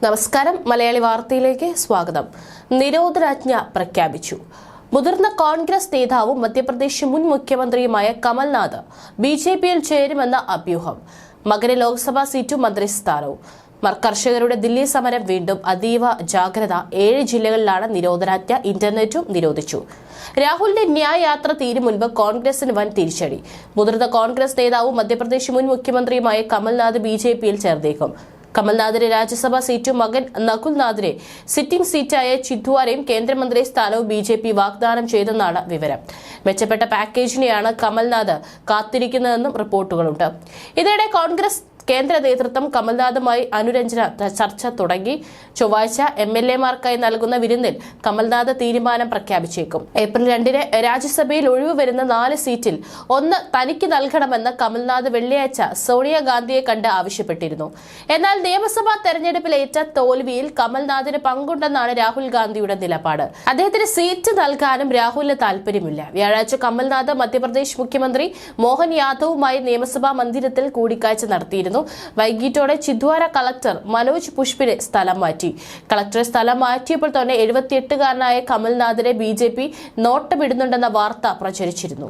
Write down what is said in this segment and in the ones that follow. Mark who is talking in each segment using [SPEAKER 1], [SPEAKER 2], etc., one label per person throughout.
[SPEAKER 1] നമസ്കാരം. മലയാളി വാർത്തയിലേക്ക് സ്വാഗതം. നിരോധനാജ്ഞ പ്രഖ്യാപിച്ചു. മുതിർന്ന കോൺഗ്രസ് നേതാവും മധ്യപ്രദേശ് മുൻ മുഖ്യമന്ത്രിയുമായ കമൽനാഥ് ബിജെപിയിൽ ചേരുമെന്ന അഭ്യൂഹം. മകന് ലോക്സഭാ സീറ്റും മന്ത്രിസ്ഥാനവും. കർഷകരുടെ ദില്ലി സമരം വീണ്ടും അതീവ ജാഗ്രത. 7 ജില്ലകളിലാണ് നിരോധനാജ്ഞ. ഇന്റർനെറ്റും നിരോധിച്ചു. രാഹുലിന്റെ ന്യായ യാത്ര തീരും മുൻപ് കോൺഗ്രസിന് വൻ തിരിച്ചടി. മുതിർന്ന കോൺഗ്രസ് നേതാവും മധ്യപ്രദേശ് മുൻ മുഖ്യമന്ത്രിയുമായ കമൽനാഥ് ബിജെപിയിൽ ചേർന്നേക്കും. കമൽനാഥിന് രാജ്യസഭാ സീറ്റും മകൻ നകുൽനാഥിനെ സിറ്റിംഗ് സീറ്റായ ചിന്ദ്വാരയും കേന്ദ്രമന്ത്രി സ്ഥാനവും ബിജെപി വാഗ്ദാനം ചെയ്തെന്നാണ് വിവരം. മെച്ചപ്പെട്ട പാക്കേജിനെയാണ് കമൽനാഥ് കാത്തിരിക്കുന്നതെന്നും റിപ്പോർട്ടുകളുണ്ട്. ഇതിനിടെ കോൺഗ്രസ് കേന്ദ്ര നേതൃത്വം കമൽനാഥുമായി അനുരഞ്ജന ചർച്ച തുടങ്ങി. ചൊവ്വാഴ്ച MLA-മാർക്കായി നൽകുന്ന വിരുന്നിൽ കമൽനാഥ് തീരുമാനം പ്രഖ്യാപിച്ചേക്കും. ഏപ്രിൽ 2-ന് രാജ്യസഭയിൽ ഒഴിവ് വരുന്ന 4 സീറ്റിൽ 1 തനിക്ക് നൽകണമെന്ന് കമൽനാഥ് വെള്ളിയാഴ്ച സോണിയാഗാന്ധിയെ കണ്ട് ആവശ്യപ്പെട്ടിരുന്നു. എന്നാൽ നിയമസഭാ തെരഞ്ഞെടുപ്പിലേറ്റ തോൽവിയിൽ കമൽനാഥിന് പങ്കുണ്ടെന്നാണ് രാഹുൽ ഗാന്ധിയുടെ നിലപാട്. അദ്ദേഹത്തിന് സീറ്റ് നൽകാനും രാഹുലിന് താൽപര്യമില്ല. വ്യാഴാഴ്ച കമൽനാഥ് മധ്യപ്രദേശ് മുഖ്യമന്ത്രി മോഹൻ യാദവുമായി നിയമസഭാ മന്ദിരത്തിൽ കൂടിക്കാഴ്ച നടത്തിയിരുന്നു. വൈകിട്ടോടെ ചിന്ദ്വാര കളക്ടർ മനോജ് പുഷ്പിനെ സ്ഥലം മാറ്റി. കളക്ടറെ സ്ഥലം മാറ്റിയപ്പോൾ തന്നെ 78-കാരനായ കമൽനാഥിനെ ബിജെപി നോട്ടമിടുന്നുണ്ടെന്ന വാർത്ത പ്രചരിച്ചിരുന്നു.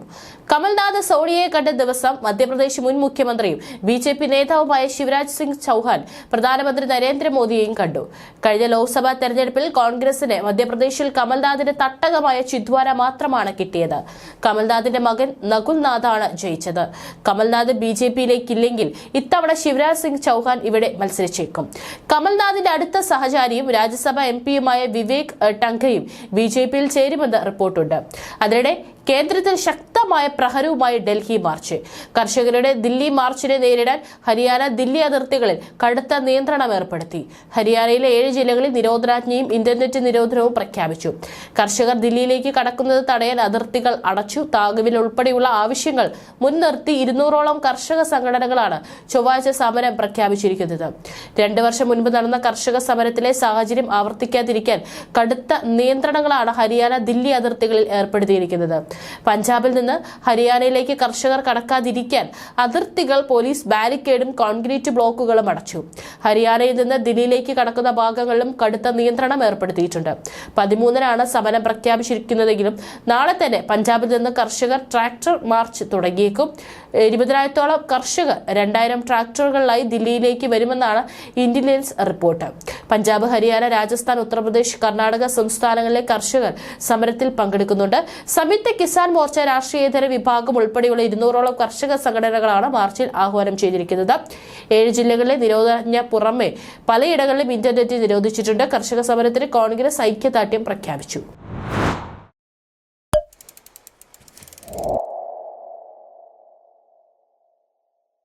[SPEAKER 1] കമൽനാഥ് സോണിയയെ കണ്ട ദിവസം മധ്യപ്രദേശ് മുൻ മുഖ്യമന്ത്രിയും ബിജെപി നേതാവുമായ ശിവരാജ് സിംഗ് ചൌഹാൻ പ്രധാനമന്ത്രി നരേന്ദ്രമോദിയെയും കണ്ടു. കഴിഞ്ഞ ലോക്സഭാ തെരഞ്ഞെടുപ്പിൽ കോൺഗ്രസിന് മധ്യപ്രദേശിൽ കമൽനാഥിന്റെ തട്ടകമായ ചിന്ദ്വാര മാത്രമാണ് കിട്ടിയത്. കമൽനാഥിന്റെ മകൻ നകുൽനാഥാണ് ജയിച്ചത്. കമൽനാഥ് ബിജെപിയിലേക്കില്ലെങ്കിൽ ഇത്തവണ ശിവരാജ് സിംഗ് ചൌഹാൻ ഇവിടെ മത്സരിച്ചേക്കും. കമൽനാഥിന്റെ അടുത്ത സഹചാരിയും രാജ്യസഭാ MP-യുമായ വിവേക് ടങ്കയും ബിജെപിയിൽ ചേരുമെന്ന് റിപ്പോർട്ടുണ്ട്. അതിനിടെ കേന്ദ്രത്തിൽ ശക്തമായ പ്രഹരവുമായി ഡൽഹി മാർച്ച്. കർഷകരുടെ ദില്ലി മാർച്ചിനെ നേരിടാൻ ഹരിയാന ദില്ലി അതിർത്തികളിൽ കടുത്ത നിയന്ത്രണം ഏർപ്പെടുത്തി. ഹരിയാനയിലെ 7 ജില്ലകളിൽ നിരോധനാജ്ഞയും ഇന്റർനെറ്റ് നിരോധനവും പ്രഖ്യാപിച്ചു. കർഷകർ ദില്ലിയിലേക്ക് കടക്കുന്നത് തടയാൻ അതിർത്തികൾ അടച്ചു. താങ്ങുവിൽ ഉൾപ്പെടെയുള്ള ആവശ്യങ്ങൾ മുൻനിർത്തി 200ഓളം കർഷക സംഘടനകളാണ് ചൊവ്വാഴ്ച സമരം പ്രഖ്യാപിച്ചിരിക്കുന്നത്. 2 വർഷം മുൻപ് നടന്ന കർഷക സമരത്തിലെ സാഹചര്യം ആവർത്തിക്കാതിരിക്കാൻ കടുത്ത നിയന്ത്രണങ്ങളാണ് ഹരിയാന ദില്ലി അതിർത്തികളിൽ ഏർപ്പെടുത്തിയിരിക്കുന്നത്. പഞ്ചാബിൽ നിന്ന് ഹരിയാനയിലേക്ക് കർഷകർ കടക്കാതിരിക്കാൻ അതിർത്തികൾ പോലീസ് ബാരിക്കേഡും കോൺക്രീറ്റ് ബ്ലോക്കുകളും അടച്ചു. ഹരിയാനയിൽ നിന്ന് ദില്ലിയിലേക്ക് കടക്കുന്ന ഭാഗങ്ങളിലും കടുത്ത നിയന്ത്രണം ഏർപ്പെടുത്തിയിട്ടുണ്ട്. 13-നാണ് സമരം പ്രഖ്യാപിച്ചിരിക്കുന്നതെങ്കിലും നാളെ തന്നെ പഞ്ചാബിൽ നിന്ന് കർഷകർ ട്രാക്ടർ മാർച്ച് തുടങ്ങിയേക്കും. 20,000-ഓളം കർഷകർ 2,000 ട്രാക്ടറുകളിലായി ദില്ലിയിലേക്ക് വരുമെന്നാണ് ഇന്റലിജൻസ് റിപ്പോർട്ട്. പഞ്ചാബ്, ഹരിയാന, രാജസ്ഥാൻ, ഉത്തർപ്രദേശ്, കർണാടക സംസ്ഥാനങ്ങളിലെ കർഷകർ സമരത്തിൽ പങ്കെടുക്കുന്നുണ്ട്. സംയുക്ത കിസാൻ മോർച്ച, രാഷ്ട്രീയേതര വിഭാഗം ഉൾപ്പെടെയുള്ള 200ഓളം കർഷക സംഘടനകളാണ് മാർച്ചിൽ ആഹ്വാനം ചെയ്തിരിക്കുന്നത്. 7 ജില്ലകളിലെ നിരോധനാജ്ഞ പുറമെ പലയിടങ്ങളിലും ഇന്റർനെറ്റ് നിരോധിച്ചിട്ടുണ്ട്. കർഷക സമരത്തിന് കോൺഗ്രസ് ഐക്യദാർഢ്യം പ്രഖ്യാപിച്ചു.